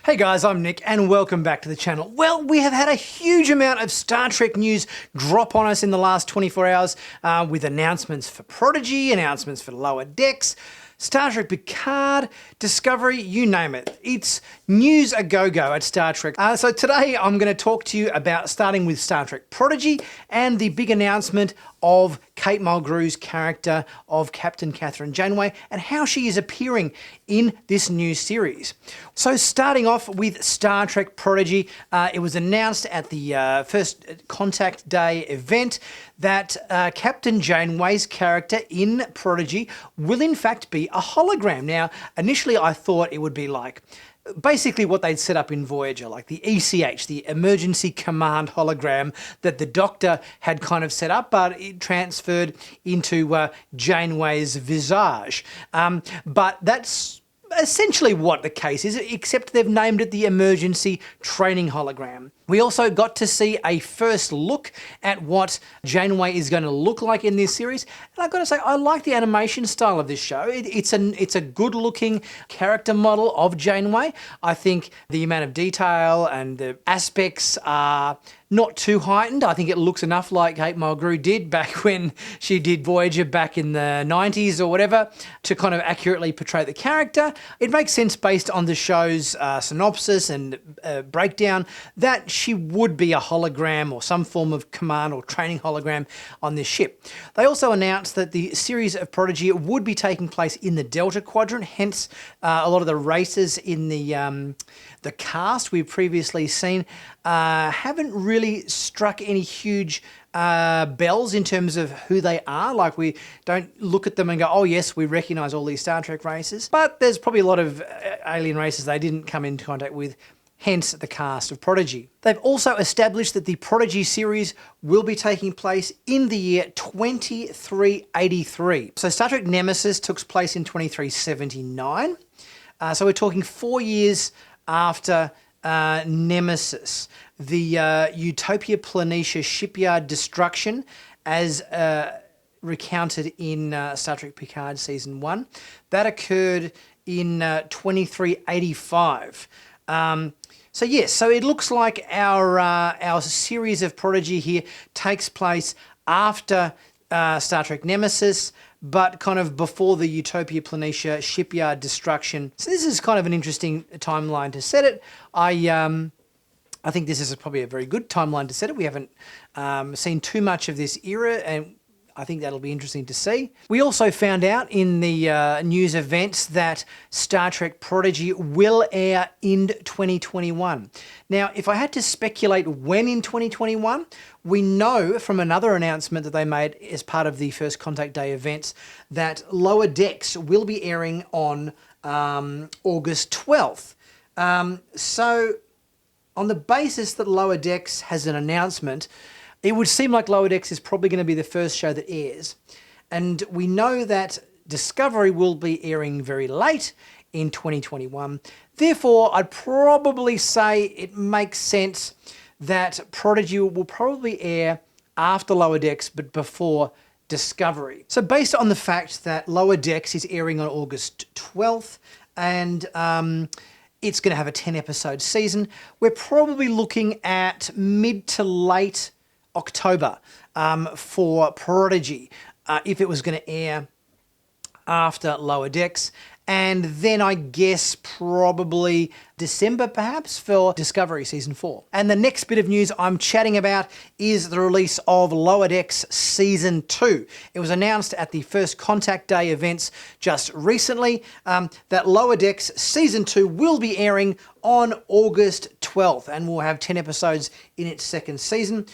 Hey guys, I'm Nick and welcome back to the channel. Well, we have had a huge amount of Star Trek news drop on us in the last 24 hours with announcements for Prodigy, announcements for Lower Decks, Star Trek Picard, Discovery, you name it. It's news a go-go at Star Trek. So today I'm going to talk to you about starting with Star Trek Prodigy and the big announcement of Kate Mulgrew's character of Captain Kathryn Janeway and how she is appearing in this new series. So starting off with Star Trek Prodigy, it was announced at the first Contact Day event that Captain Janeway's character in Prodigy will in fact be a hologram. Now, initially I thought it would be like basically what they'd set up in Voyager, like the ECH, the Emergency Command Hologram that the Doctor had kind of set up, but it transferred into Janeway's visage. But that's essentially what the case is, except they've named it the Emergency Training Hologram. We also got to see a first look at what Janeway is going to look like in this series. And I've got to say, I like the animation style of this show. It's a good-looking character model of Janeway. I think the amount of detail and the aspects are not too heightened. I think it looks enough like Kate Mulgrew did back when she did Voyager back in the 90s or whatever to kind of accurately portray the character. It makes sense based on the show's synopsis and breakdown that she would be a hologram or some form of command or training hologram on this ship. They also announced that the series of Prodigy would be taking place in the Delta Quadrant, hence a lot of the races in the cast we've previously seen haven't really struck any huge bells in terms of who they are. Like, we don't look at them and go, oh yes, we recognize all these Star Trek races. But there's probably a lot of alien races they didn't come into contact with, hence the cast of Prodigy. They've also established that the Prodigy series will be taking place in the year 2383. So Star Trek Nemesis took place in 2379. So we're talking 4 years after Nemesis. The Utopia Planitia shipyard destruction, as recounted in Star Trek Picard Season 1, that occurred in 2385. So yes, so it looks like our series of Prodigy here takes place after Star Trek Nemesis, but kind of before the Utopia Planitia shipyard destruction. So this is kind of an interesting timeline to set it. I think this is probably a very good timeline to set it. We haven't seen too much of this era, and I think that'll be interesting to see. We also found out in the news events that Star Trek Prodigy will air in 2021. Now, if I had to speculate when in 2021, we know from another announcement that they made as part of the first Contact Day events that Lower Decks will be airing on August 12th. So on the basis that Lower Decks has an announcement, it would seem like Lower Decks is probably going to be the first show that airs. And we know that Discovery will be airing very late in 2021. Therefore, I'd probably say it makes sense that Prodigy will probably air after Lower Decks, but before Discovery. So based on the fact that Lower Decks is airing on August 12th and it's going to have a 10-episode season, we're probably looking at mid to late October for Prodigy if it was going to air after Lower Decks, and then I guess probably December perhaps for Discovery Season 4. And the next bit of news I'm chatting about is the release of Lower Decks Season 2. It was announced at the first Contact Day events just recently that Lower Decks Season 2 will be airing on August 12th and we'll have 10 episodes in its second season.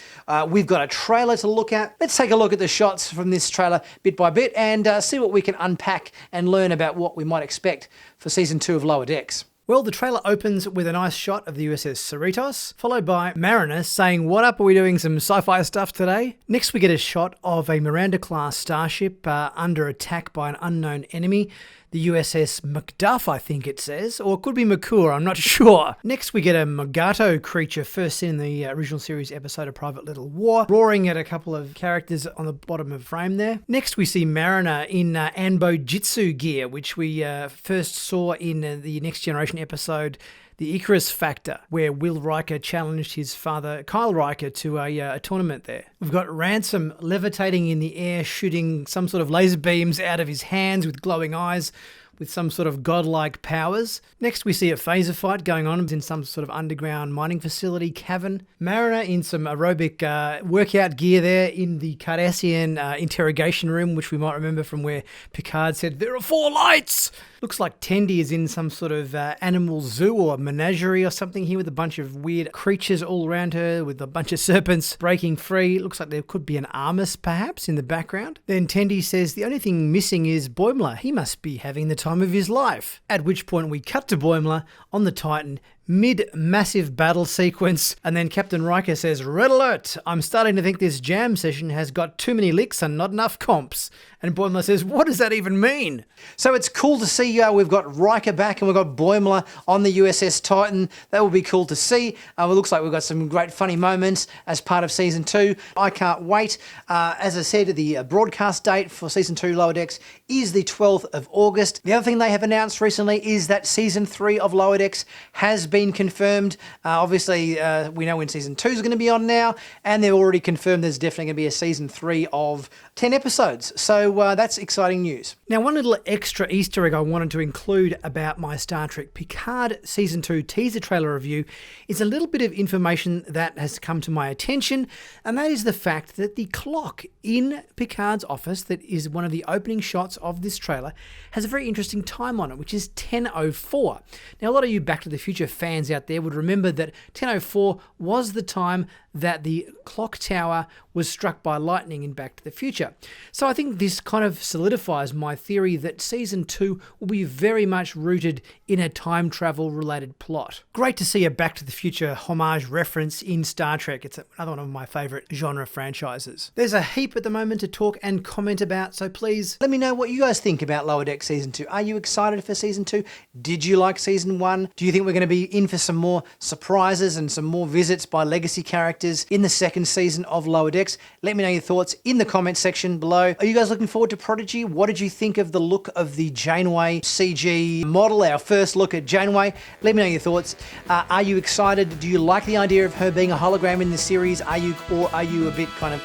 We've got a trailer to look at. Let's take a look at the shots from this trailer bit by bit and see what we can unpack and learn about what we might expect for Season 2 of Lower Decks. Well, the trailer opens with a nice shot of the USS Cerritos, followed by Mariner saying, "What up, are we doing some sci-fi stuff today?" Next we get a shot of a Miranda-class starship under attack by an unknown enemy. The USS Macduff, I think it says, or it could be McClure, I'm not sure. Next we get a Magato creature, first seen in the original series episode of Private Little War, roaring at a couple of characters on the bottom of frame there. Next we see Mariner in Anbo Jitsu gear, which we first saw in the Next Generation episode the Icarus Factor, where Will Riker challenged his father, Kyle Riker, to a tournament there. We've got Ransom levitating in the air, shooting some sort of laser beams out of his hands with glowing eyes, with some sort of godlike powers. Next, we see a phaser fight going on in some sort of underground mining facility cavern. Mariner in some aerobic workout gear there in the Cardassian interrogation room, which we might remember from where Picard said, "There are 4 lights!" Looks like Tendi is in some sort of animal zoo or menagerie or something here with a bunch of weird creatures all around her with a bunch of serpents breaking free. Looks like there could be an Armus perhaps in the background. Then Tendi says the only thing missing is Boimler. He must be having the time of his life. At which point we cut to Boimler on the Titan mid-massive battle sequence, and then Captain Riker says, "Red alert! I'm starting to think this jam session has got too many licks and not enough comps." And Boimler says, "What does that even mean?" So it's cool to see we've got Riker back and we've got Boimler on the USS Titan. That will be cool to see. It looks like we've got some great funny moments as part of Season 2. I can't wait. As I said, the broadcast date for Season 2 Lower Decks is the 12th of August. The other thing they have announced recently is that Season 3 of Lower Decks has been confirmed. Obviously, we know when Season 2 is going to be on now, and they've already confirmed there's definitely going to be a Season 3 of 10 episodes. So that's exciting news. Now, one little extra Easter egg I wanted to include about my Star Trek Picard Season 2 teaser trailer review is a little bit of information that has come to my attention, and that is the fact that the clock in Picard's office, that is one of the opening shots of this trailer, has a very interesting time on it, which is 10:04. Now, a lot of you Back to the Future fans out there would remember that 10:04 was the time that the clock tower was struck by lightning in Back to the Future. So I think this kind of solidifies my theory that Season 2 will be very much rooted in a time travel related plot. Great to see a Back to the Future homage reference in Star Trek. It's another one of my favourite genre franchises. There's a heap at the moment to talk and comment about, so please let me know what you guys think about Lower Decks Season 2. Are you excited for Season 2? Did you like Season 1? Do you think we're going to be in for some more surprises and some more visits by legacy characters in the second season of Lower Decks? Let me know your thoughts in the comments section below. Are you guys looking forward to Prodigy? What did you think of the look of the Janeway CG model, our first look at Janeway? Let me know your thoughts. Are you excited? Do you like the idea of her being a hologram in the series? Are you a bit kind of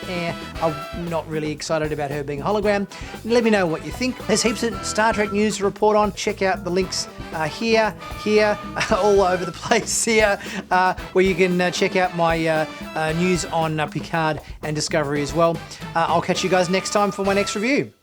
I'm not really excited about her being a hologram? Let me know what you think. There's heaps of Star Trek news to report on. Check out the links here, all over the place here, where you can check out my news on Picard and Discovery as well. I'll catch you guys next time for my next review.